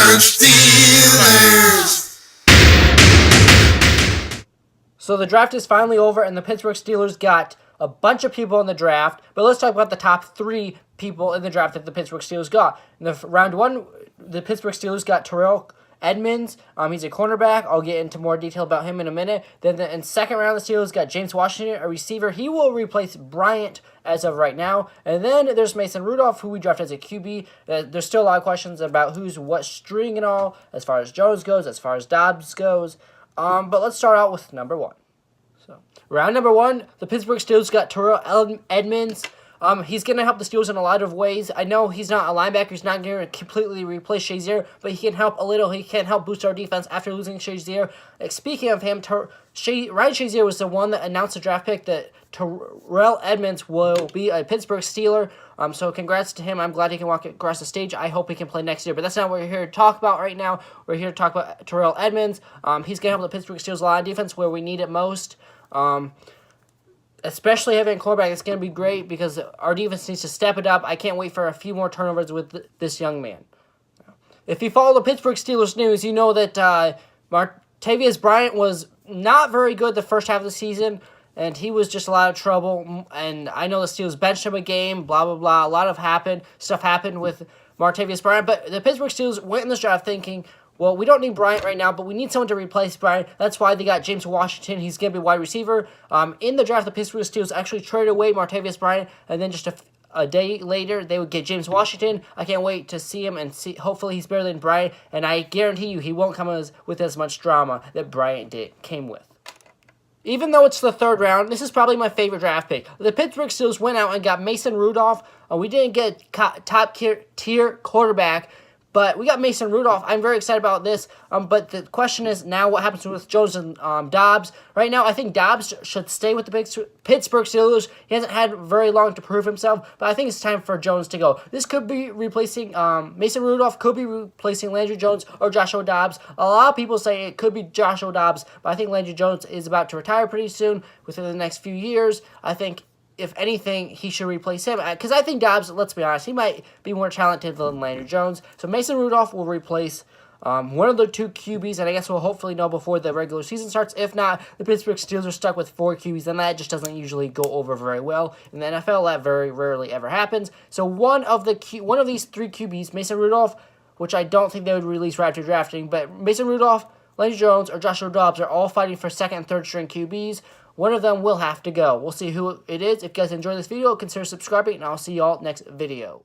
Pittsburgh Steelers. So the draft is finally over, and the Pittsburgh Steelers got a bunch of people in the draft. But let's talk about the top 3 people in the draft that the Pittsburgh Steelers got. In the round 1, the Pittsburgh Steelers got Terrell Edmonds. He's a cornerback. I'll get into more detail about him in a minute. Then in second round, the Steelers got James Washington, a receiver. He will replace Bryant as of right now. And then there's Mason Rudolph, who we drafted as a QB. There's still a lot of questions about who's what string and all, as far as Jones goes, as far as Dobbs goes. But let's start out with number 1. So round number 1, the Pittsburgh Steelers got Terrell Edmonds. He's going to help the Steelers in a lot of ways. I know he's not a linebacker. He's not going to completely replace Shazier, but he can help a little. He can help boost our defense after losing Shazier. Speaking of him, Ryan Shazier was the one that announced the draft pick that Terrell Edmonds will be a Pittsburgh Steeler. So congrats to him. I'm glad he can walk across the stage. I hope he can play next year. But that's not what we're here to talk about right now. We're here to talk about Terrell Edmonds. He's going to help the Pittsburgh Steelers a lot on defense where we need it most. Especially having a quarterback, it's going to be great because our defense needs to step it up. I can't wait for a few more turnovers with this young man. If you follow the Pittsburgh Steelers news, you know that Martavis Bryant was not very good the first half of the season, and he was just a lot of trouble. And I know the Steelers benched him a game, blah, blah, blah. A lot of stuff happened with Martavis Bryant. But the Pittsburgh Steelers went in this draft thinking, well, we don't need Bryant right now, but we need someone to replace Bryant. That's why they got James Washington. He's going to be wide receiver. In the draft, the Pittsburgh Steelers actually traded away Martavis Bryant, and then just a day later, they would get James Washington. I can't wait to see him and see. Hopefully, he's better than Bryant, and I guarantee you he won't come with as much drama that Bryant came with. Even though it's the 3rd round, this is probably my favorite draft pick. The Pittsburgh Steelers went out and got Mason Rudolph. We didn't get a top-tier quarterback, but we got Mason Rudolph. I'm very excited about this. But the question is now what happens with Jones and Dobbs. Right now, I think Dobbs should stay with the Pittsburgh Steelers. He hasn't had very long to prove himself, but I think it's time for Jones to go. This could be replacing Mason Rudolph, could be replacing Landry Jones or Joshua Dobbs. A lot of people say it could be Joshua Dobbs, but I think Landry Jones is about to retire pretty soon, within the next few years. I think if anything, he should replace him. Because I think Dobbs, let's be honest, he might be more talented than Landry Jones. So Mason Rudolph will replace one of the 2 QBs, and I guess we'll hopefully know before the regular season starts. If not, the Pittsburgh Steelers are stuck with 4 QBs, and that just doesn't usually go over very well. In the NFL, that very rarely ever happens. So one of these 3 QBs, Mason Rudolph, which I don't think they would release right after drafting, but Mason Rudolph, Landry Jones, or Joshua Dobbs are all fighting for 2nd and 3rd string QBs. One of them will have to go. We'll see who it is. If you guys enjoyed this video, consider subscribing, and I'll see y'all next video.